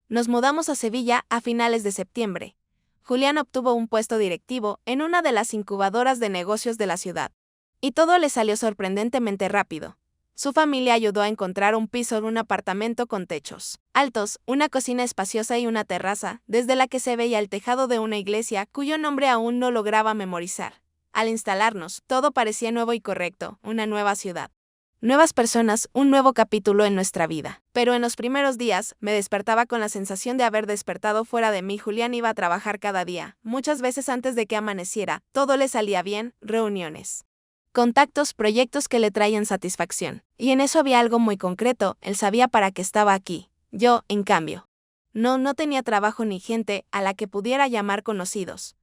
Nos mudamos a Sevilla a finales de septiembre. Julián obtuvo un puesto directivo en una de las incubadoras de negocios de la ciudad. Y todo le salió sorprendentemente rápido. Su familia ayudó a encontrar un piso en un apartamento con techos altos, una cocina espaciosa y una terraza, desde la que se veía el tejado de una iglesia cuyo nombre aún no lograba memorizar. Al instalarnos, todo parecía nuevo y correcto, una nueva ciudad. Nuevas personas, un nuevo capítulo en nuestra vida. Pero en los primeros días, me despertaba con la sensación de haber despertado fuera de mí. Julián iba a trabajar cada día, muchas veces antes de que amaneciera, todo le salía bien, reuniones, contactos, proyectos que le traían satisfacción. Y en eso había algo muy concreto, él sabía para qué estaba aquí. Yo, en cambio, no tenía trabajo ni gente a la que pudiera llamar conocidos.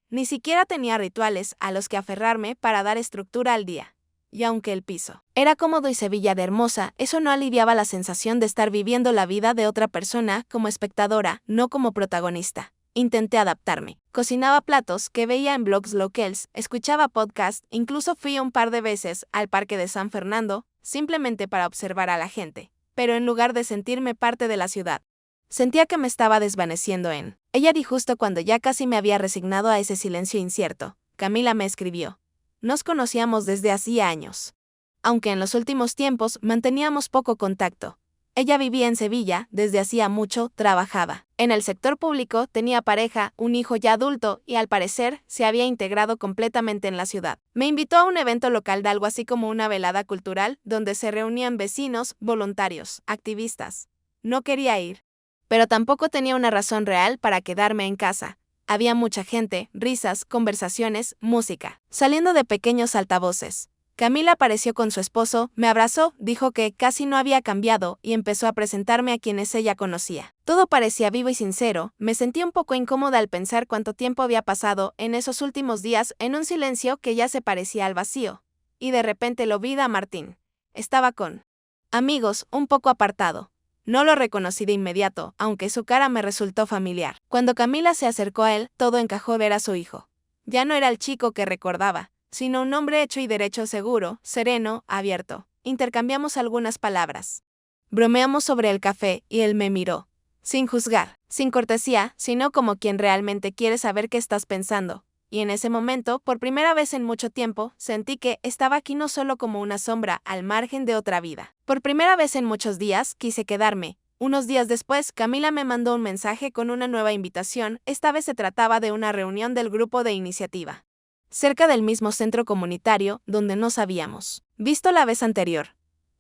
Ni siquiera tenía rituales a los que aferrarme para dar estructura al día. Y aunque el piso era cómodo y Sevilla de hermosa, eso no aliviaba la sensación de estar viviendo la vida de otra persona como espectadora, no como protagonista. Intenté adaptarme. Cocinaba platos que veía en blogs locales, escuchaba podcasts, incluso fui un par de veces al Parque de San Fernando, simplemente para observar a la gente. Pero en lugar de sentirme parte de la ciudad, sentía que me estaba desvaneciendo en. Ella di justo cuando ya casi me había resignado a ese silencio incierto. Camila me escribió. Nos conocíamos desde hacía años. Aunque en los últimos tiempos manteníamos poco contacto. Ella vivía en Sevilla, desde hacía mucho, trabajaba en el sector público, tenía pareja, un hijo ya adulto y al parecer se había integrado completamente en la ciudad. Me invitó a un evento local de algo así como una velada cultural, donde se reunían vecinos, voluntarios, activistas. No quería ir. Pero tampoco tenía una razón real para quedarme en casa. Había mucha gente, risas, conversaciones, música, saliendo de pequeños altavoces. Camila apareció con su esposo, me abrazó, dijo que casi no había cambiado y empezó a presentarme a quienes ella conocía. Todo parecía vivo y sincero, me sentí un poco incómoda al pensar cuánto tiempo había pasado en esos últimos días en un silencio que ya se parecía al vacío. Y de repente lo vi a Martín. Estaba con amigos, un poco apartado. No lo reconocí de inmediato, aunque su cara me resultó familiar. Cuando Camila se acercó a él, todo encajó ver a su hijo. Ya no era el chico que recordaba, sino un hombre hecho y derecho, seguro, sereno, abierto. Intercambiamos algunas palabras. Bromeamos sobre el café y él me miró. Sin juzgar, sin cortesía, sino como quien realmente quiere saber qué estás pensando. Y en ese momento, por primera vez en mucho tiempo, sentí que estaba aquí no solo como una sombra al margen de otra vida. Por primera vez en muchos días, quise quedarme. Unos días después, Camila me mandó un mensaje con una nueva invitación. Esta vez se trataba de una reunión del grupo de iniciativa, cerca del mismo centro comunitario, donde nos habíamos visto la vez anterior.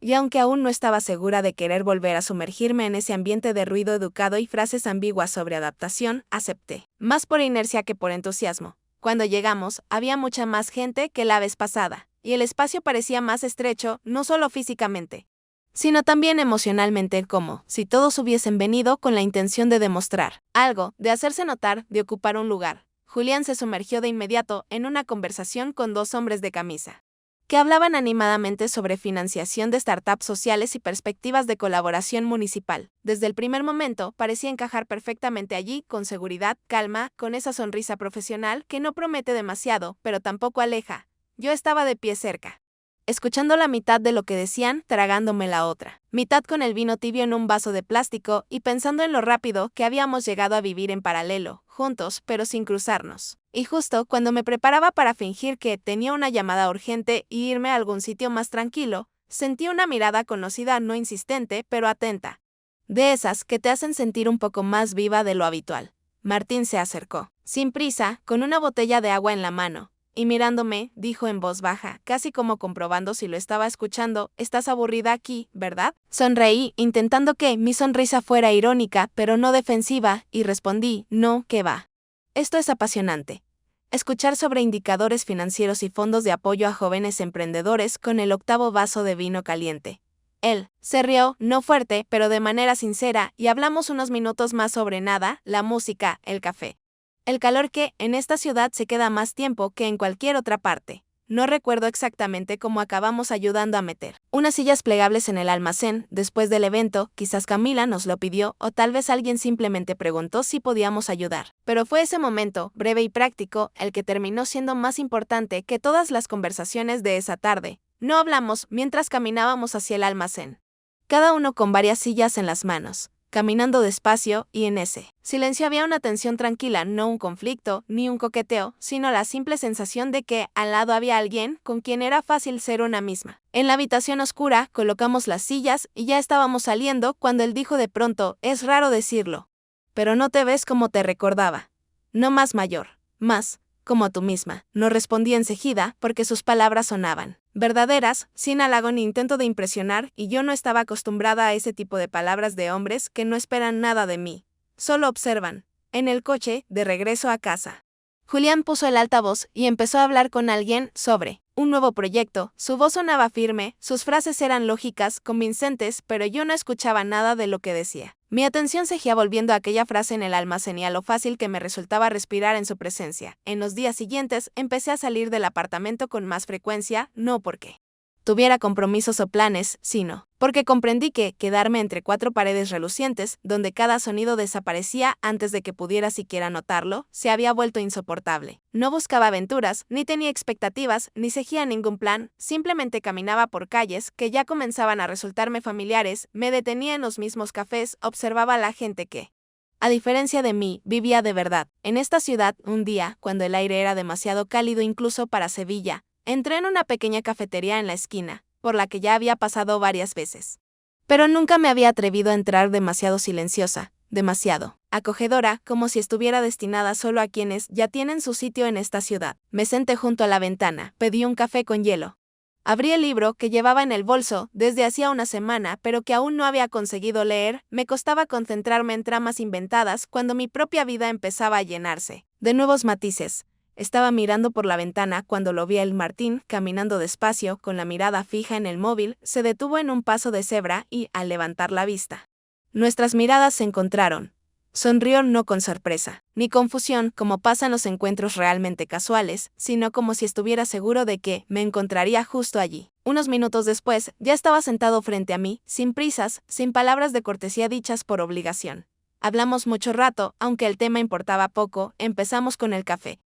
Y aunque aún no estaba segura de querer volver a sumergirme en ese ambiente de ruido educado y frases ambiguas sobre adaptación, acepté, más por inercia que por entusiasmo. Cuando llegamos, había mucha más gente que la vez pasada, y el espacio parecía más estrecho, no solo físicamente, sino también emocionalmente, como si todos hubiesen venido con la intención de demostrar algo, de hacerse notar, de ocupar un lugar. Julián se sumergió de inmediato en una conversación con dos hombres de camisa, que hablaban animadamente sobre financiación de startups sociales y perspectivas de colaboración municipal. Desde el primer momento, parecía encajar perfectamente allí, con seguridad, calma, con esa sonrisa profesional que no promete demasiado, pero tampoco aleja. Yo estaba de pie cerca, escuchando la mitad de lo que decían, tragándome la otra mitad con el vino tibio en un vaso de plástico y pensando en lo rápido que habíamos llegado a vivir en paralelo, juntos, pero sin cruzarnos. Y justo cuando me preparaba para fingir que tenía una llamada urgente y irme a algún sitio más tranquilo, sentí una mirada conocida, no insistente, pero atenta. De esas que te hacen sentir un poco más viva de lo habitual. Martín se acercó, sin prisa, con una botella de agua en la mano. Y mirándome, dijo en voz baja, casi como comprobando si lo estaba escuchando, «Estás aburrida aquí, ¿verdad?». Sonreí, intentando que mi sonrisa fuera irónica, pero no defensiva, y respondí, «No, ¿qué va?». Esto es apasionante. Escuchar sobre indicadores financieros y fondos de apoyo a jóvenes emprendedores con el octavo vaso de vino caliente. Él se rió, no fuerte, pero de manera sincera, y hablamos unos minutos más sobre nada, la música, el café. El calor que, en esta ciudad, se queda más tiempo que en cualquier otra parte. No recuerdo exactamente cómo acabamos ayudando a meter unas sillas plegables en el almacén. Después del evento, quizás Camila nos lo pidió, o tal vez alguien simplemente preguntó si podíamos ayudar. Pero fue ese momento, breve y práctico, el que terminó siendo más importante que todas las conversaciones de esa tarde. No hablamos mientras caminábamos hacia el almacén, cada uno con varias sillas en las manos. caminando despacio, y en ese silencio había una tensión tranquila, no un conflicto, ni un coqueteo, sino la simple sensación de que al lado había alguien con quien era fácil ser una misma. En la habitación oscura, colocamos las sillas y ya estábamos saliendo cuando él dijo de pronto: es raro decirlo, pero no te ves como te recordaba. No más mayor, más como tú misma. No respondí enseguida porque sus palabras sonaban verdaderas, sin halago ni intento de impresionar, y yo no estaba acostumbrada a ese tipo de palabras de hombres que no esperan nada de mí. Solo observan. En el coche, de regreso a casa, Julián puso el altavoz y empezó a hablar con alguien sobre un nuevo proyecto. Su voz sonaba firme, sus frases eran lógicas, convincentes, pero yo no escuchaba nada de lo que decía. Mi atención seguía volviendo a aquella frase en el almacén y a lo fácil que me resultaba respirar en su presencia. En los días siguientes empecé a salir del apartamento con más frecuencia, no porque tuviera compromisos o planes, sino porque comprendí que quedarme entre cuatro paredes relucientes, donde cada sonido desaparecía antes de que pudiera siquiera notarlo, se había vuelto insoportable. No buscaba aventuras, ni tenía expectativas, ni seguía ningún plan, simplemente caminaba por calles que ya comenzaban a resultarme familiares, me detenía en los mismos cafés, observaba a la gente que, a diferencia de mí, vivía de verdad. En esta ciudad, un día, cuando el aire era demasiado cálido incluso para Sevilla, entré en una pequeña cafetería en la esquina, por la que ya había pasado varias veces. Pero nunca me había atrevido a entrar demasiado silenciosa, demasiado acogedora, como si estuviera destinada solo a quienes ya tienen su sitio en esta ciudad. Me senté junto a la ventana, pedí un café con hielo. Abrí el libro que llevaba en el bolso desde hacía una semana, pero que aún no había conseguido leer. Me costaba concentrarme en tramas inventadas cuando mi propia vida empezaba a llenarse de nuevos matices. Estaba mirando por la ventana cuando lo vi a El Martín, caminando despacio, con la mirada fija en el móvil. Se detuvo en un paso de cebra y, al levantar la vista, nuestras miradas se encontraron. Sonrió no con sorpresa, ni confusión, como pasan los encuentros realmente casuales, sino como si estuviera seguro de que me encontraría justo allí. Unos minutos después, ya estaba sentado frente a mí, sin prisas, sin palabras de cortesía dichas por obligación. Hablamos mucho rato, aunque el tema importaba poco. Empezamos con el café.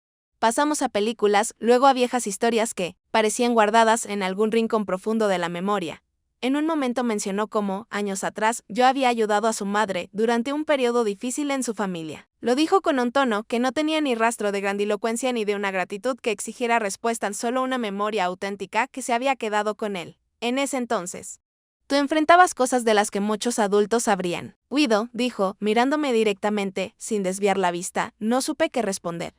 Pasamos a películas, luego a viejas historias que parecían guardadas en algún rincón profundo de la memoria. En un momento mencionó cómo, años atrás, yo había ayudado a su madre durante un periodo difícil en su familia. Lo dijo con un tono que no tenía ni rastro de grandilocuencia ni de una gratitud que exigiera respuesta, solo una memoria auténtica que se había quedado con él. En ese entonces, tú enfrentabas cosas de las que muchos adultos habrían huido, dijo, mirándome directamente, sin desviar la vista. No supe qué responder.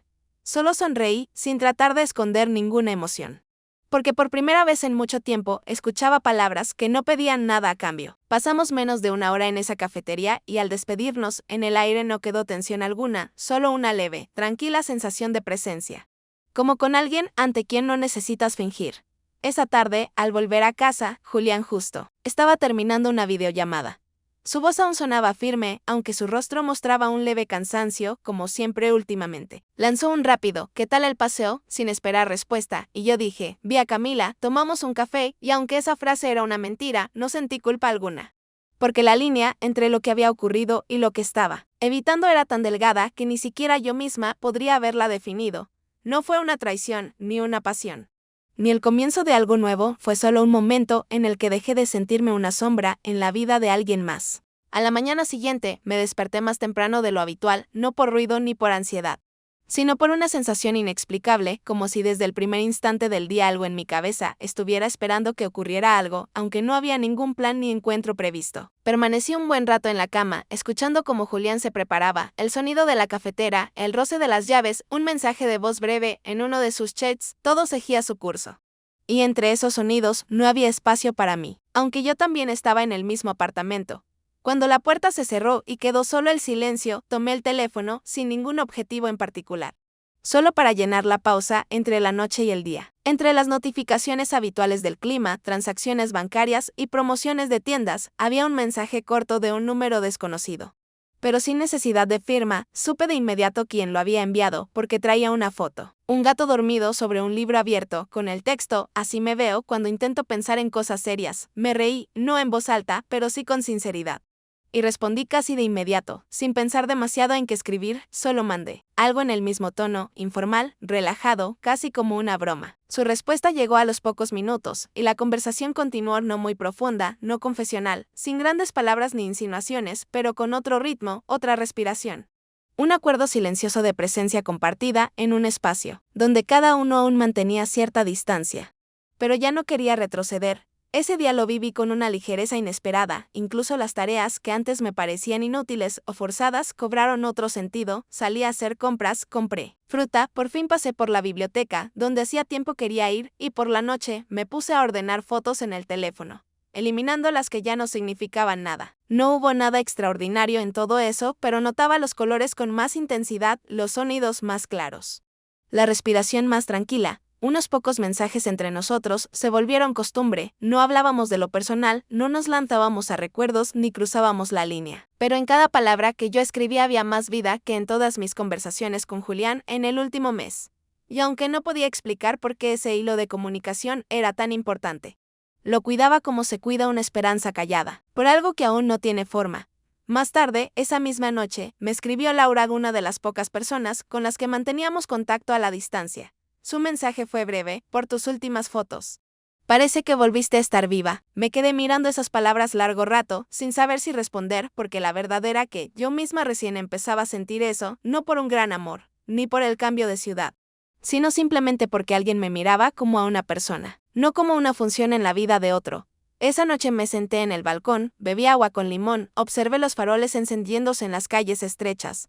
Solo sonreí, sin tratar de esconder ninguna emoción. Porque por primera vez en mucho tiempo escuchaba palabras que no pedían nada a cambio. Pasamos menos de una hora en esa cafetería y al despedirnos, en el aire no quedó tensión alguna, solo una leve, tranquila sensación de presencia. Como con alguien ante quien no necesitas fingir. Esa tarde, al volver a casa, Julián justo estaba terminando una videollamada. Su voz aún sonaba firme, aunque su rostro mostraba un leve cansancio, como siempre últimamente. Lanzó un rápido «¿Qué tal el paseo?», sin esperar respuesta, y yo dije «Vi a Camila, tomamos un café», y aunque esa frase era una mentira, no sentí culpa alguna. Porque la línea entre lo que había ocurrido y lo que estaba evitando era tan delgada que ni siquiera yo misma podría haberla definido. No fue una traición, ni una pasión, ni el comienzo de algo nuevo, fue solo un momento en el que dejé de sentirme una sombra en la vida de alguien más. A la mañana siguiente, me desperté más temprano de lo habitual, no por ruido ni por ansiedad, sino por una sensación inexplicable, como si desde el primer instante del día algo en mi cabeza estuviera esperando que ocurriera algo, aunque no había ningún plan ni encuentro previsto. Permanecí un buen rato en la cama, escuchando cómo Julián se preparaba, el sonido de la cafetera, el roce de las llaves, un mensaje de voz breve en uno de sus chats, todo seguía su curso. Y entre esos sonidos no había espacio para mí, aunque yo también estaba en el mismo apartamento. Cuando la puerta se cerró y quedó solo el silencio, tomé el teléfono sin ningún objetivo en particular. Solo para llenar la pausa entre la noche y el día. Entre las notificaciones habituales del clima, transacciones bancarias y promociones de tiendas, había un mensaje corto de un número desconocido. Pero sin necesidad de firma, supe de inmediato quién lo había enviado porque traía una foto. Un gato dormido sobre un libro abierto, con el texto «Así me veo cuando intento pensar en cosas serias». Me reí, no en voz alta, pero sí con sinceridad. y respondí casi de inmediato, sin pensar demasiado en qué escribir, solo mandé algo en el mismo tono, informal, relajado, casi como una broma. Su respuesta llegó a los pocos minutos, y la conversación continuó no muy profunda, no confesional, sin grandes palabras ni insinuaciones, pero con otro ritmo, otra respiración. Un acuerdo silencioso de presencia compartida en un espacio, donde cada uno aún mantenía cierta distancia. Pero ya no quería retroceder. Ese día lo viví con una ligereza inesperada, incluso las tareas que antes me parecían inútiles o forzadas cobraron otro sentido, salí a hacer compras, compré fruta, por fin pasé por la biblioteca, donde hacía tiempo quería ir, y por la noche me puse a ordenar fotos en el teléfono, eliminando las que ya no significaban nada. No hubo nada extraordinario en todo eso, pero notaba los colores con más intensidad, los sonidos más claros, la respiración más tranquila. Unos pocos mensajes entre nosotros se volvieron costumbre, no hablábamos de lo personal, no nos lanzábamos a recuerdos ni cruzábamos la línea. Pero en cada palabra que yo escribía había más vida que en todas mis conversaciones con Julián en el último mes. Y aunque no podía explicar por qué ese hilo de comunicación era tan importante, lo cuidaba como se cuida una esperanza callada, por algo que aún no tiene forma. Más tarde, esa misma noche, me escribió Laura, una de las pocas personas con las que manteníamos contacto a la distancia. Su mensaje fue breve: por tus últimas fotos. Parece que volviste a estar viva. Me quedé mirando esas palabras largo rato, sin saber si responder, porque la verdad era que yo misma recién empezaba a sentir eso, no por un gran amor, ni por el cambio de ciudad, sino simplemente porque alguien me miraba como a una persona, no como una función en la vida de otro. Esa noche me senté en el balcón, bebí agua con limón, observé los faroles encendiéndose en las calles estrechas.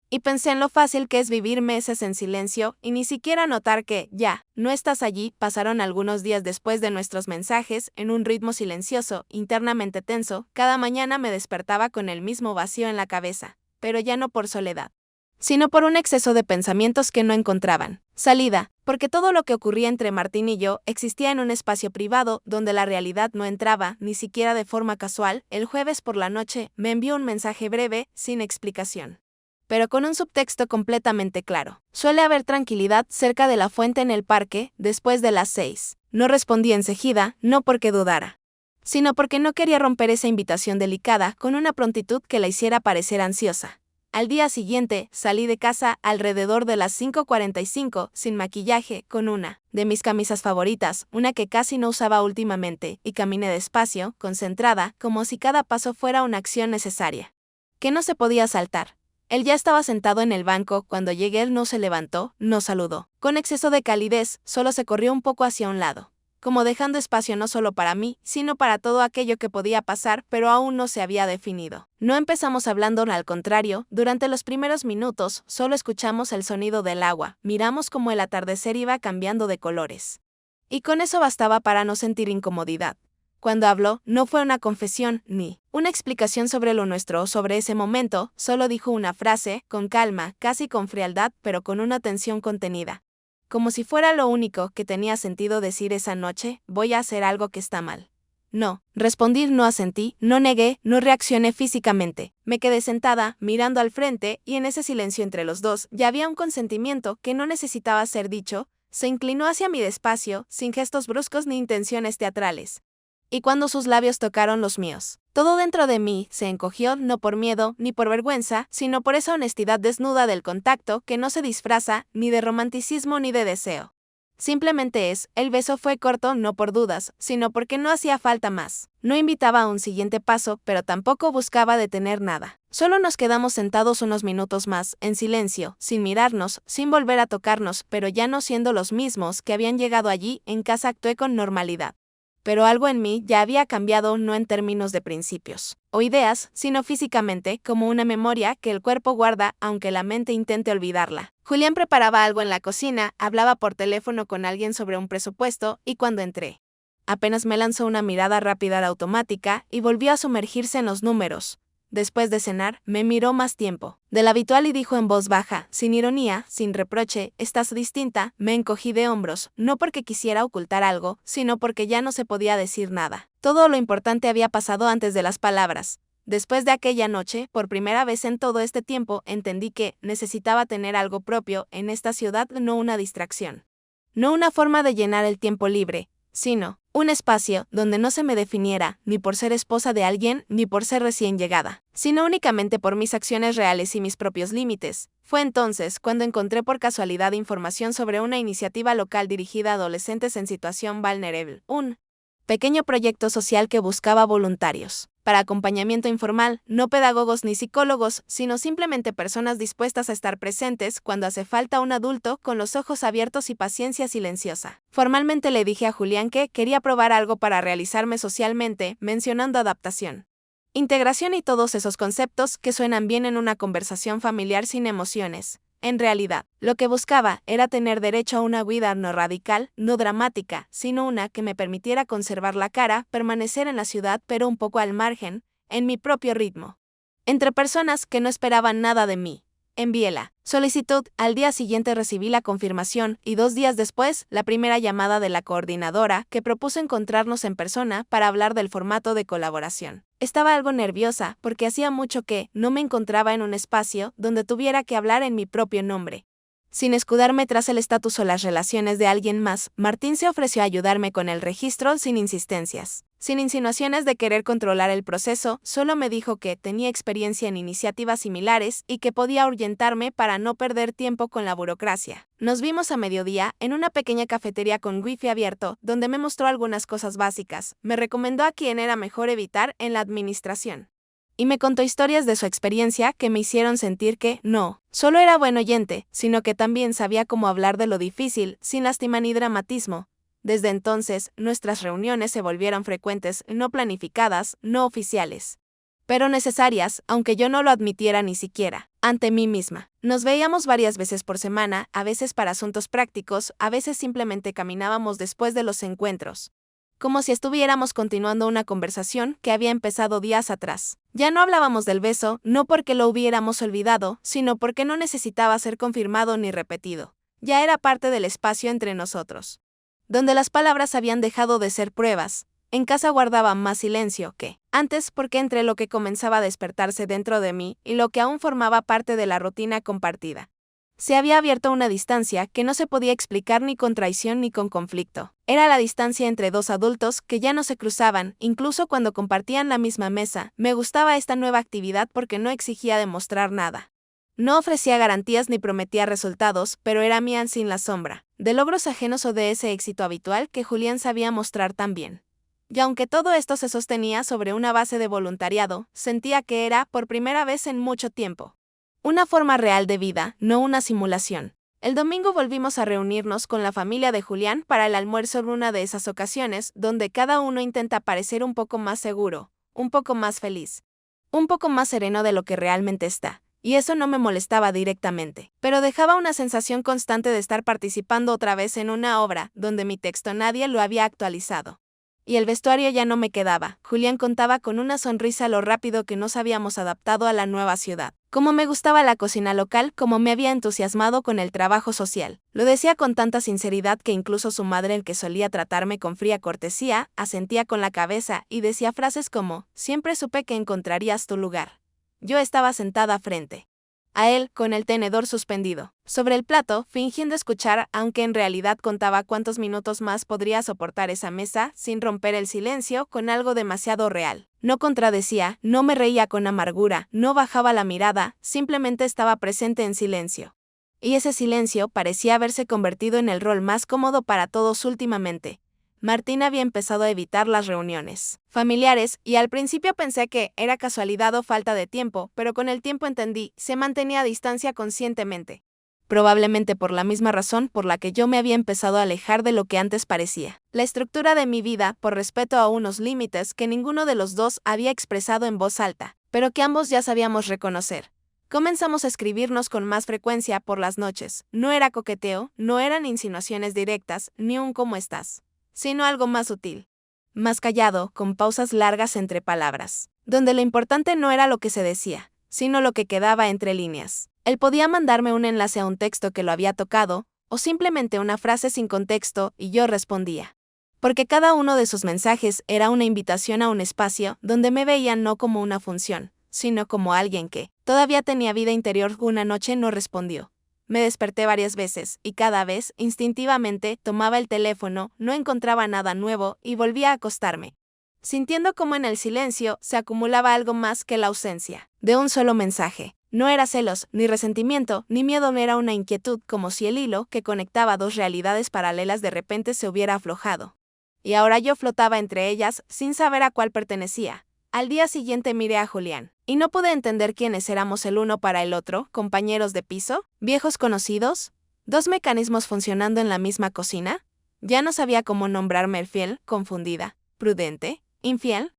Y pensé en lo fácil que es vivir meses en silencio y ni siquiera notar que, ya, no estás allí. Pasaron algunos días después de nuestros mensajes, en un ritmo silencioso, internamente tenso. Cada mañana me despertaba con el mismo vacío en la cabeza, pero ya no por soledad, sino por un exceso de pensamientos que no encontraban salida, porque todo lo que ocurría entre Martín y yo existía en un espacio privado donde la realidad no entraba, ni siquiera de forma casual. El jueves por la noche me envió un mensaje breve, sin explicación, pero con un subtexto completamente claro. Suele haber tranquilidad cerca de la fuente en el parque, después de las 6. No respondí enseguida, no porque dudara, sino porque no quería romper esa invitación delicada con una prontitud que la hiciera parecer ansiosa. Al día siguiente, salí de casa alrededor de las 5:45, sin maquillaje, con una de mis camisas favoritas, una que casi no usaba últimamente, y caminé despacio, concentrada, como si cada paso fuera una acción necesaria, que no se podía saltar. Él ya estaba sentado en el banco. Cuando llegué, él no se levantó, no saludó. Con exceso de calidez, solo se corrió un poco hacia un lado, como dejando espacio no solo para mí, sino para todo aquello que podía pasar, pero aún no se había definido. No empezamos hablando, al contrario, durante los primeros minutos, solo escuchamos el sonido del agua, miramos cómo el atardecer iba cambiando de colores. Y con eso bastaba para no sentir incomodidad. Cuando habló, no fue una confesión, ni una explicación sobre lo nuestro o sobre ese momento, solo dijo una frase, con calma, casi con frialdad, pero con una tensión contenida. Como si fuera lo único que tenía sentido decir esa noche: voy a hacer algo que está mal. No, respondí, no asentí, no negué, no reaccioné físicamente. Me quedé sentada, mirando al frente, y en ese silencio entre los dos ya había un consentimiento que no necesitaba ser dicho. Se inclinó hacia mí despacio, sin gestos bruscos ni intenciones teatrales. Y cuando sus labios tocaron los míos, todo dentro de mí se encogió, no por miedo ni por vergüenza, sino por esa honestidad desnuda del contacto que no se disfraza ni de romanticismo ni de deseo. Simplemente es. El beso fue corto, no por dudas, sino porque no hacía falta más. No invitaba a un siguiente paso, pero tampoco buscaba detener nada. Solo nos quedamos sentados unos minutos más, en silencio, sin mirarnos, sin volver a tocarnos, pero ya no siendo los mismos que habían llegado allí. En casa actué con normalidad, pero algo en mí ya había cambiado, no en términos de principios o ideas, sino físicamente, como una memoria que el cuerpo guarda, aunque la mente intente olvidarla. Julián preparaba algo en la cocina, hablaba por teléfono con alguien sobre un presupuesto, y cuando entré, apenas me lanzó una mirada rápida automática y volvió a sumergirse en los números. Después de cenar, me miró más tiempo del habitual y dijo en voz baja, sin ironía, sin reproche: estás distinta. Me encogí de hombros, no porque quisiera ocultar algo, sino porque ya no se podía decir nada. Todo lo importante había pasado antes de las palabras. Después de aquella noche, por primera vez en todo este tiempo, entendí que necesitaba tener algo propio en esta ciudad, no una distracción, no una forma de llenar el tiempo libre, sino un espacio donde no se me definiera ni por ser esposa de alguien ni por ser recién llegada, sino únicamente por mis acciones reales y mis propios límites. Fue entonces cuando encontré por casualidad información sobre una iniciativa local dirigida a adolescentes en situación vulnerable, un pequeño proyecto social que buscaba voluntarios para acompañamiento informal, no pedagogos ni psicólogos, sino simplemente personas dispuestas a estar presentes cuando hace falta un adulto con los ojos abiertos y paciencia silenciosa. Formalmente le dije a Julián que quería probar algo para realizarme socialmente, mencionando adaptación, integración y todos esos conceptos que suenan bien en una conversación familiar sin emociones. En realidad, lo que buscaba era tener derecho a una vida no radical, no dramática, sino una que me permitiera conservar la cara, permanecer en la ciudad pero un poco al margen, en mi propio ritmo. Entre personas que no esperaban nada de mí. Envié la solicitud, al día siguiente recibí la confirmación y 2 días después, la primera llamada de la coordinadora que propuso encontrarnos en persona para hablar del formato de colaboración. Estaba algo nerviosa porque hacía mucho que no me encontraba en un espacio donde tuviera que hablar en mi propio nombre. Sin escudarme tras el estatus o las relaciones de alguien más, Martín se ofreció a ayudarme con el registro sin insistencias. Sin insinuaciones de querer controlar el proceso, solo me dijo que tenía experiencia en iniciativas similares y que podía ahuyentarme para no perder tiempo con la burocracia. Nos vimos a mediodía en una pequeña cafetería con wifi abierto, donde me mostró algunas cosas básicas. Me recomendó a quién era mejor evitar en la administración. Y me contó historias de su experiencia que me hicieron sentir que, no, solo era buen oyente, sino que también sabía cómo hablar de lo difícil, sin lástima ni dramatismo. Desde entonces, nuestras reuniones se volvieron frecuentes, no planificadas, no oficiales, pero necesarias, aunque yo no lo admitiera ni siquiera, ante mí misma. Nos veíamos varias veces por semana, a veces para asuntos prácticos, a veces simplemente caminábamos después de los encuentros, como si estuviéramos continuando una conversación que había empezado días atrás. Ya no hablábamos del beso, no porque lo hubiéramos olvidado, sino porque no necesitaba ser confirmado ni repetido. Ya era parte del espacio entre nosotros, donde las palabras habían dejado de ser pruebas. En casa guardaba más silencio que antes, porque entre lo que comenzaba a despertarse dentro de mí y lo que aún formaba parte de la rutina compartida, se había abierto una distancia que no se podía explicar ni con traición ni con conflicto. Era la distancia entre dos adultos que ya no se cruzaban, incluso cuando compartían la misma mesa. Me gustaba esta nueva actividad porque no exigía demostrar nada. No ofrecía garantías ni prometía resultados, pero era mía sin la sombra de logros ajenos o de ese éxito habitual que Julián sabía mostrar tan bien. Y aunque todo esto se sostenía sobre una base de voluntariado, sentía que era, por primera vez en mucho tiempo, una forma real de vida, no una simulación. El domingo volvimos a reunirnos con la familia de Julián para el almuerzo en una de esas ocasiones donde cada uno intenta parecer un poco más seguro, un poco más feliz, un poco más sereno de lo que realmente está. Y eso no me molestaba directamente, pero dejaba una sensación constante de estar participando otra vez en una obra donde mi texto nadie lo había actualizado. Y el vestuario ya no me quedaba. Julián contaba con una sonrisa lo rápido que nos habíamos adaptado a la nueva ciudad. Cómo me gustaba la cocina local, cómo me había entusiasmado con el trabajo social. Lo decía con tanta sinceridad que incluso su madre, el que solía tratarme con fría cortesía, asentía con la cabeza y decía frases como: siempre supe que encontrarías tu lugar. Yo estaba sentada frente a él, con el tenedor suspendido sobre el plato, fingiendo escuchar, aunque en realidad contaba cuántos minutos más podría soportar esa mesa, sin romper el silencio con algo demasiado real. No contradecía, no me reía con amargura, no bajaba la mirada, simplemente estaba presente en silencio. Y ese silencio parecía haberse convertido en el rol más cómodo para todos últimamente. Martín había empezado a evitar las reuniones familiares y al principio pensé que era casualidad o falta de tiempo, pero con el tiempo entendí, se mantenía a distancia conscientemente. Probablemente por la misma razón por la que yo me había empezado a alejar de lo que antes parecía. La estructura de mi vida, por respeto a unos límites que ninguno de los dos había expresado en voz alta, pero que ambos ya sabíamos reconocer. Comenzamos a escribirnos con más frecuencia por las noches. No era coqueteo, no eran insinuaciones directas, ni un ¿cómo estás?, sino algo más sutil, más callado, con pausas largas entre palabras, donde lo importante no era lo que se decía, sino lo que quedaba entre líneas. Él podía mandarme un enlace a un texto que lo había tocado, o simplemente una frase sin contexto, y yo respondía. Porque cada uno de sus mensajes era una invitación a un espacio donde me veían no como una función, sino como alguien que todavía tenía vida interior. Una noche no respondió. Me desperté varias veces, y cada vez, instintivamente, tomaba el teléfono, no encontraba nada nuevo, y volvía a acostarme, sintiendo como en el silencio se acumulaba algo más que la ausencia de un solo mensaje. No era celos, ni resentimiento, ni miedo, era una inquietud, como si el hilo que conectaba dos realidades paralelas de repente se hubiera aflojado. Y ahora yo flotaba entre ellas, sin saber a cuál pertenecía. Al día siguiente miré a Julián, y no pude entender quiénes éramos el uno para el otro, compañeros de piso, viejos conocidos, dos mecanismos funcionando en la misma cocina. Ya no sabía cómo nombrarme: el fiel, confundida, prudente, infiel.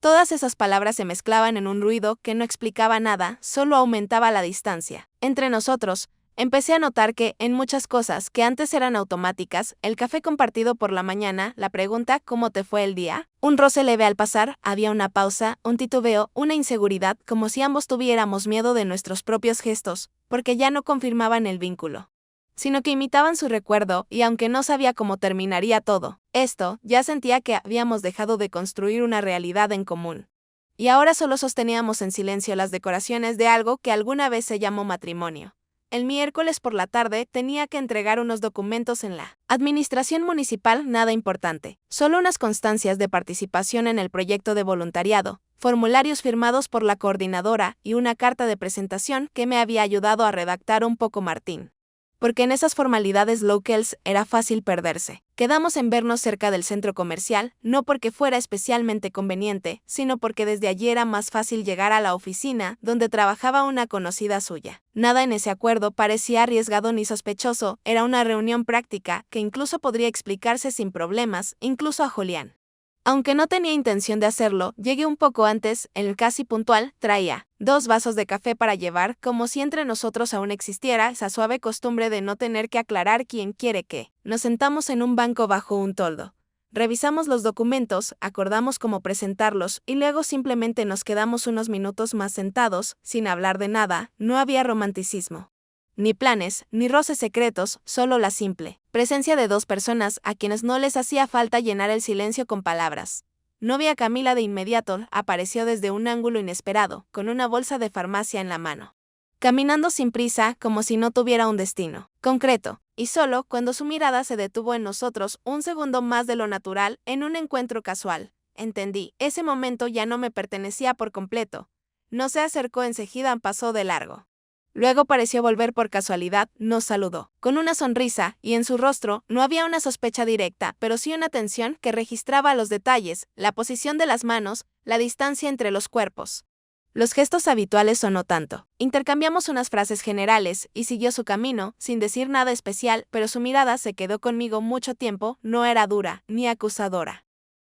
Todas esas palabras se mezclaban en un ruido que no explicaba nada, solo aumentaba la distancia entre nosotros. Empecé a notar que, en muchas cosas que antes eran automáticas, el café compartido por la mañana, la pregunta ¿cómo te fue el día?, un roce leve al pasar, había una pausa, un titubeo, una inseguridad, como si ambos tuviéramos miedo de nuestros propios gestos, porque ya no confirmaban el vínculo, sino que imitaban su recuerdo, y aunque no sabía cómo terminaría todo esto, ya sentía que habíamos dejado de construir una realidad en común. Y ahora solo sosteníamos en silencio las decoraciones de algo que alguna vez se llamó matrimonio. El miércoles por la tarde tenía que entregar unos documentos en la administración municipal, nada importante, solo unas constancias de participación en el proyecto de voluntariado, formularios firmados por la coordinadora y una carta de presentación que me había ayudado a redactar un poco Martín. Porque en esas formalidades locales era fácil perderse. Quedamos en vernos cerca del centro comercial, no porque fuera especialmente conveniente, sino porque desde allí era más fácil llegar a la oficina, donde trabajaba una conocida suya. Nada en ese acuerdo parecía arriesgado ni sospechoso, era una reunión práctica, que incluso podría explicarse sin problemas, incluso a Julián. Aunque no tenía intención de hacerlo, llegué un poco antes, en el casi puntual, traía 2 vasos de café para llevar, como si entre nosotros aún existiera esa suave costumbre de no tener que aclarar quién quiere qué. Nos sentamos en un banco bajo un toldo. Revisamos los documentos, acordamos cómo presentarlos, y luego simplemente nos quedamos unos minutos más sentados, sin hablar de nada. No había romanticismo, ni planes, ni roces secretos, solo la simple presencia de 2 personas a quienes no les hacía falta llenar el silencio con palabras. Novia Camila de inmediato apareció desde un ángulo inesperado, con una bolsa de farmacia en la mano, caminando sin prisa, como si no tuviera un destino concreto, y solo cuando su mirada se detuvo en nosotros un segundo más de lo natural, en un encuentro casual, entendí, ese momento ya no me pertenecía por completo. No se acercó enseguida, pasó de largo. Luego pareció volver por casualidad, nos saludó, con una sonrisa, y en su rostro no había una sospecha directa, pero sí una tensión que registraba los detalles, la posición de las manos, la distancia entre los cuerpos. Los gestos habituales o no tanto. Intercambiamos unas frases generales, y siguió su camino, sin decir nada especial, pero su mirada se quedó conmigo mucho tiempo, no era dura, ni acusadora.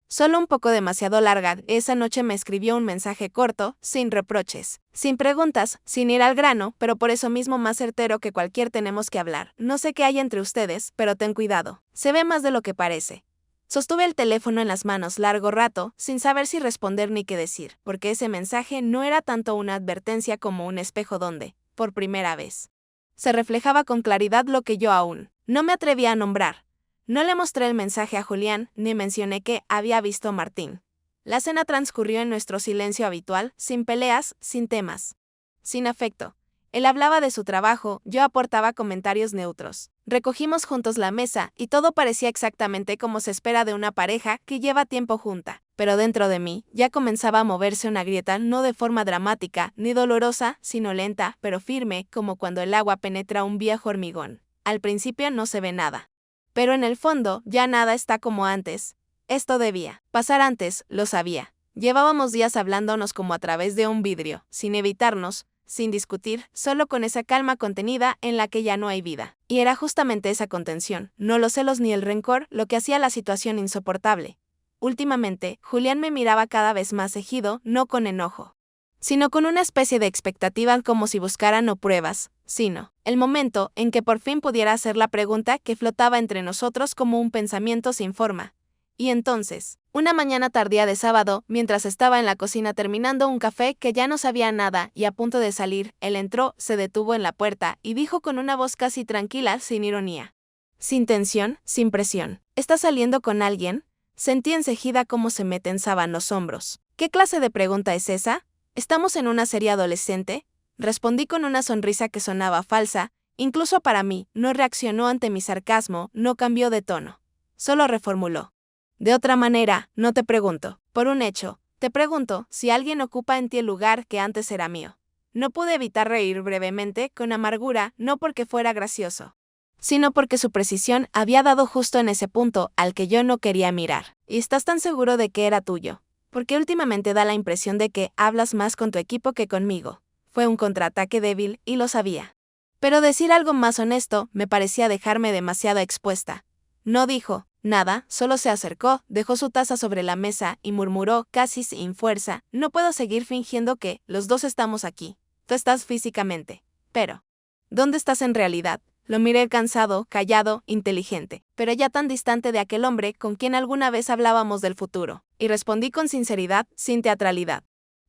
Solo un poco demasiado larga. Esa noche me escribió un mensaje corto, sin reproches, sin preguntas, sin ir al grano, pero por eso mismo más certero que cualquier tenemos que hablar. No sé qué hay entre ustedes, pero ten cuidado. Se ve más de lo que parece. Sostuve el teléfono en las manos largo rato, sin saber si responder ni qué decir, porque ese mensaje no era tanto una advertencia como un espejo donde, por primera vez, se reflejaba con claridad lo que yo aún no me atrevía a nombrar. No le mostré el mensaje a Julián, ni mencioné que había visto a Martín. La cena transcurrió en nuestro silencio habitual, sin peleas, sin temas, sin afecto. Él hablaba de su trabajo, yo aportaba comentarios neutros. Recogimos juntos la mesa, y todo parecía exactamente como se espera de una pareja que lleva tiempo junta. Pero dentro de mí, ya comenzaba a moverse una grieta, no de forma dramática, ni dolorosa, sino lenta, pero firme, como cuando el agua penetra un viejo hormigón. Al principio no se ve nada, pero en el fondo, ya nada está como antes. Esto debía pasar antes, lo sabía. Llevábamos días hablándonos como a través de un vidrio, sin evitarnos, sin discutir, solo con esa calma contenida en la que ya no hay vida. Y era justamente esa contención, no los celos ni el rencor, lo que hacía la situación insoportable. Últimamente, Julián me miraba cada vez más cejido, no con enojo, sino con una especie de expectativa, como si buscara no pruebas, sino el momento en que por fin pudiera hacer la pregunta que flotaba entre nosotros como un pensamiento sin forma. Y entonces, una mañana tardía de sábado, mientras estaba en la cocina terminando un café que ya no sabía nada y a punto de salir, él entró, se detuvo en la puerta y dijo con una voz casi tranquila, sin ironía, sin tensión, sin presión: ¿estás saliendo con alguien? Sentí enseguida cómo se me tensaban los hombros. ¿Qué clase de pregunta es esa? ¿Estamos en una serie adolescente? Respondí con una sonrisa que sonaba falsa, Incluso para mí, no reaccionó ante mi sarcasmo, no cambió de tono. Solo reformuló. De otra manera, no te pregunto, por un hecho, te pregunto si alguien ocupa en ti el lugar que antes era mío. No pude evitar reír brevemente, con amargura, no porque fuera gracioso, sino porque su precisión había dado justo en ese punto al que yo no quería mirar. ¿Y estás tan seguro de que era tuyo? Porque últimamente da la impresión de que hablas más con tu equipo que conmigo. Fue un contraataque débil, y lo sabía. Pero decir algo más honesto me parecía dejarme demasiado expuesta. No dijo nada, solo se acercó, dejó su taza sobre la mesa y murmuró, casi sin fuerza, no puedo seguir fingiendo que los dos estamos aquí. Tú estás físicamente. Pero, ¿dónde estás en realidad? Lo miré cansado, callado, inteligente, pero ya tan distante de aquel hombre con quien alguna vez hablábamos del futuro, y respondí con sinceridad, sin teatralidad.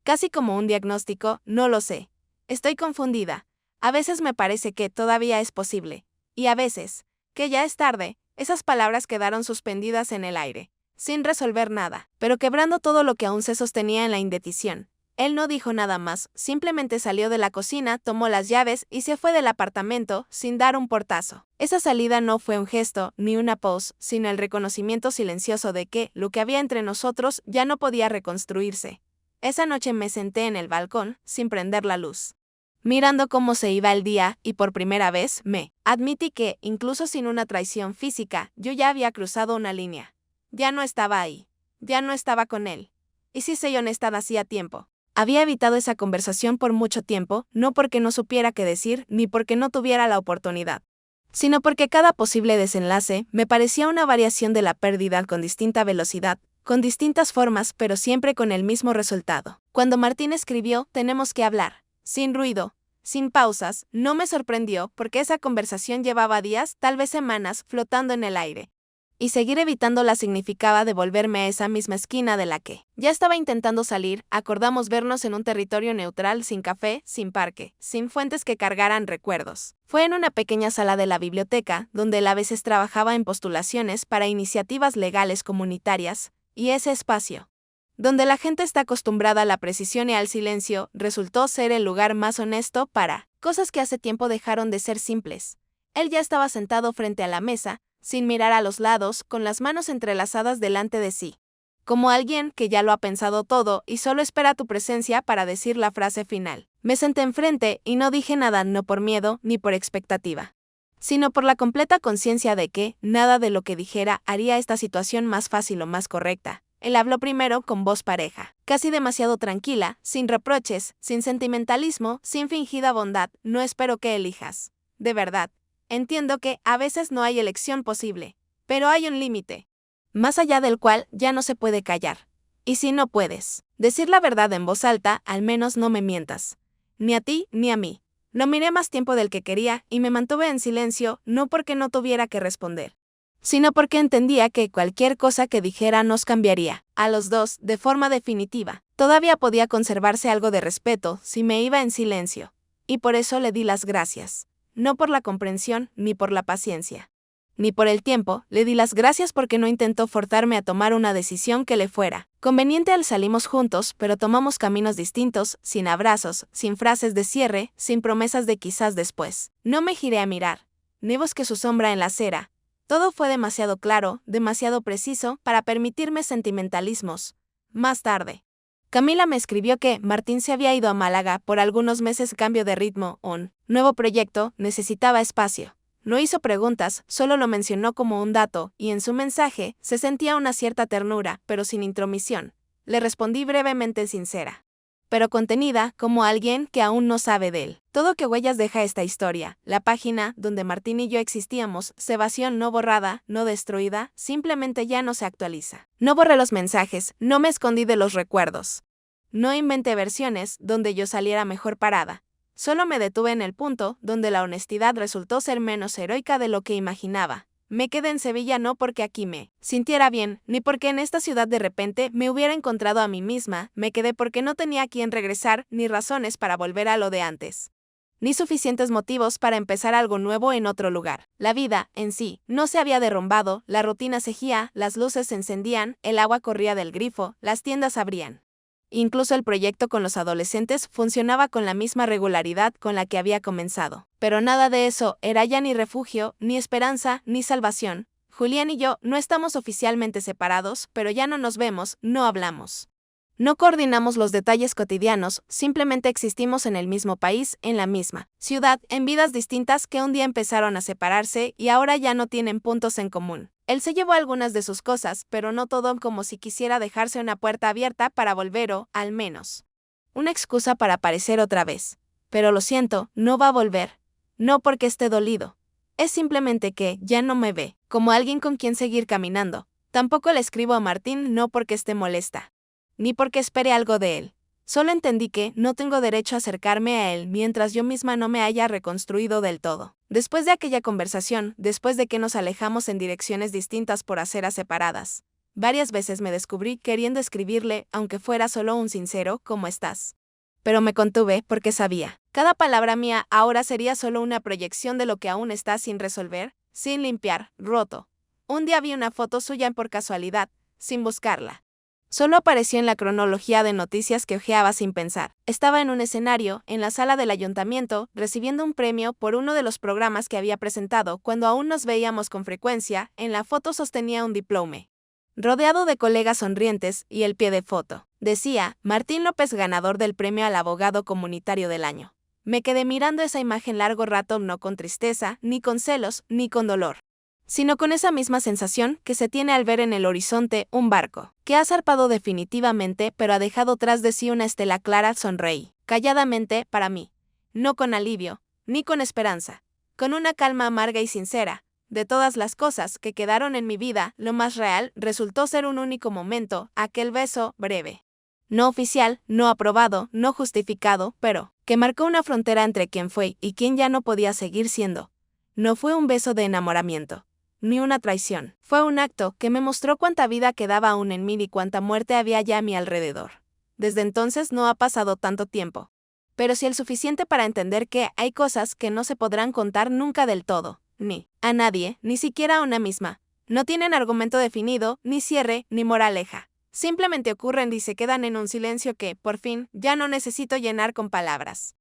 Casi como un diagnóstico, no lo sé. Estoy confundida. A veces me parece que todavía es posible, y a veces, que ya es tarde. Esas palabras quedaron suspendidas en el aire, sin resolver nada, pero quebrando todo lo que aún se sostenía en la indecisión. Él no dijo nada más, simplemente salió de la cocina, tomó las llaves y se fue del apartamento, sin dar un portazo. Esa salida no fue un gesto, ni una pose, sino el reconocimiento silencioso de que lo que había entre nosotros ya no podía reconstruirse. Esa noche me senté en el balcón, sin prender la luz, mirando cómo se iba el día, y por primera vez me admití que, incluso sin una traición física, yo ya había cruzado una línea. Ya no estaba ahí. Ya no estaba con él. Y si soy honesta, hacía tiempo. Había evitado esa conversación por mucho tiempo, no porque no supiera qué decir, ni porque no tuviera la oportunidad, sino porque cada posible desenlace me parecía una variación de la pérdida con distinta velocidad, con distintas formas, pero siempre con el mismo resultado. Cuando Martín escribió, tenemos que hablar, sin ruido, sin pausas, no me sorprendió porque esa conversación llevaba días, tal vez semanas, flotando en el aire. Y seguir evitándola significaba devolverme a esa misma esquina de la que ya estaba intentando salir. Acordamos vernos en un territorio neutral, sin café, sin parque, sin fuentes que cargaran recuerdos. Fue en una pequeña sala de la biblioteca, donde él a veces trabajaba en postulaciones para iniciativas legales comunitarias, y ese espacio, donde la gente está acostumbrada a la precisión y al silencio, resultó ser el lugar más honesto para cosas que hace tiempo dejaron de ser simples. Él ya estaba sentado frente a la mesa, sin mirar a los lados, con las manos entrelazadas delante de sí, como alguien que ya lo ha pensado todo y solo espera tu presencia para decir la frase final. Me senté enfrente y no dije nada, no por miedo ni por expectativa, sino por la completa conciencia de que nada de lo que dijera haría esta situación más fácil o más correcta. Él habló primero con voz pareja, casi demasiado tranquila, sin reproches, sin sentimentalismo, sin fingida bondad. No espero que elijas. De verdad. Entiendo que a veces no hay elección posible, pero hay un límite, más allá del cual ya no se puede callar. Y si no puedes decir la verdad en voz alta, al menos no me mientas. Ni a ti ni a mí. Lo miré más tiempo del que quería y me mantuve en silencio, no porque no tuviera que responder, sino porque entendía que cualquier cosa que dijera nos cambiaría a los dos de forma definitiva. Todavía podía conservarse algo de respeto si me iba en silencio, y por eso le di las gracias. No por la comprensión, ni por la paciencia, ni por el tiempo. Le di las gracias porque no intentó forzarme a tomar una decisión que le fuera conveniente. Salimos juntos, pero tomamos caminos distintos, sin abrazos, sin frases de cierre, sin promesas de quizás después. No me giré a mirar, ni busqué su sombra en la acera. Todo fue demasiado claro, demasiado preciso, para permitirme sentimentalismos. Más tarde, Camila me escribió que Martín se había ido a Málaga por algunos meses. Cambio de ritmo, un nuevo proyecto, necesitaba espacio. No hizo preguntas, solo lo mencionó como un dato, y en su mensaje se sentía una cierta ternura, pero sin intromisión. Le respondí brevemente sincera, pero contenida, como alguien que aún no sabe de él. Todo que huellas deja esta historia. La página donde Martín y yo existíamos se vació, no borrada, no destruida, simplemente ya no se actualiza. No borré los mensajes, no me escondí de los recuerdos. No inventé versiones donde yo saliera mejor parada. Solo me detuve en el punto donde la honestidad resultó ser menos heroica de lo que imaginaba. Me quedé en Sevilla no porque aquí me sintiera bien, ni porque en esta ciudad de repente me hubiera encontrado a mí misma. Me quedé porque no tenía a quién regresar, ni razones para volver a lo de antes, ni suficientes motivos para empezar algo nuevo en otro lugar. La vida, en sí, no se había derrumbado, la rutina seguía, las luces se encendían, el agua corría del grifo, las tiendas abrían. Incluso el proyecto con los adolescentes funcionaba con la misma regularidad con la que había comenzado. Pero nada de eso era ya ni refugio, ni esperanza, ni salvación. Julián y yo no estamos oficialmente separados, pero ya no nos vemos, no hablamos. No coordinamos los detalles cotidianos, simplemente existimos en el mismo país, en la misma ciudad, en vidas distintas que un día empezaron a separarse y ahora ya no tienen puntos en común. Él se llevó algunas de sus cosas, pero no todo, como si quisiera dejarse una puerta abierta para volver o, al menos, una excusa para aparecer otra vez. Pero lo siento, no va a volver. No porque esté dolido. Es simplemente que ya no me ve como alguien con quien seguir caminando. Tampoco le escribo a Martín no porque esté molesta, ni porque espere algo de él. Solo entendí que no tengo derecho a acercarme a él mientras yo misma no me haya reconstruido del todo. Después de aquella conversación, después de que nos alejamos en direcciones distintas por aceras separadas, varias veces me descubrí queriendo escribirle, aunque fuera solo un sincero ¿cómo estás? Pero me contuve porque sabía. Cada palabra mía ahora sería solo una proyección de lo que aún está sin resolver, sin limpiar, roto. Un día vi una foto suya por casualidad, sin buscarla. Solo apareció en la cronología de noticias que hojeaba sin pensar. Estaba en un escenario, en la sala del ayuntamiento, recibiendo un premio por uno de los programas que había presentado cuando aún nos veíamos con frecuencia. En la foto sostenía un diplome, rodeado de colegas sonrientes, y el pie de foto decía, Martín López ganador del premio al abogado comunitario del año. Me quedé mirando esa imagen largo rato, no con tristeza, ni con celos, ni con dolor, sino con esa misma sensación que se tiene al ver en el horizonte un barco, que ha zarpado definitivamente pero ha dejado tras de sí una estela clara. Sonreí, calladamente, para mí, no con alivio, ni con esperanza, con una calma amarga y sincera. De todas las cosas que quedaron en mi vida, lo más real resultó ser un único momento, aquel beso breve. No oficial, no aprobado, no justificado, pero que marcó una frontera entre quien fue y quien ya no podía seguir siendo. No fue un beso de enamoramiento, ni una traición. Fue un acto que me mostró cuánta vida quedaba aún en mí y cuánta muerte había ya a mi alrededor. Desde entonces no ha pasado tanto tiempo, pero sí el suficiente para entender que hay cosas que no se podrán contar nunca del todo, ni a nadie, ni siquiera a una misma. No tienen argumento definido, ni cierre, ni moraleja. Simplemente ocurren y se quedan en un silencio que, por fin, ya no necesito llenar con palabras.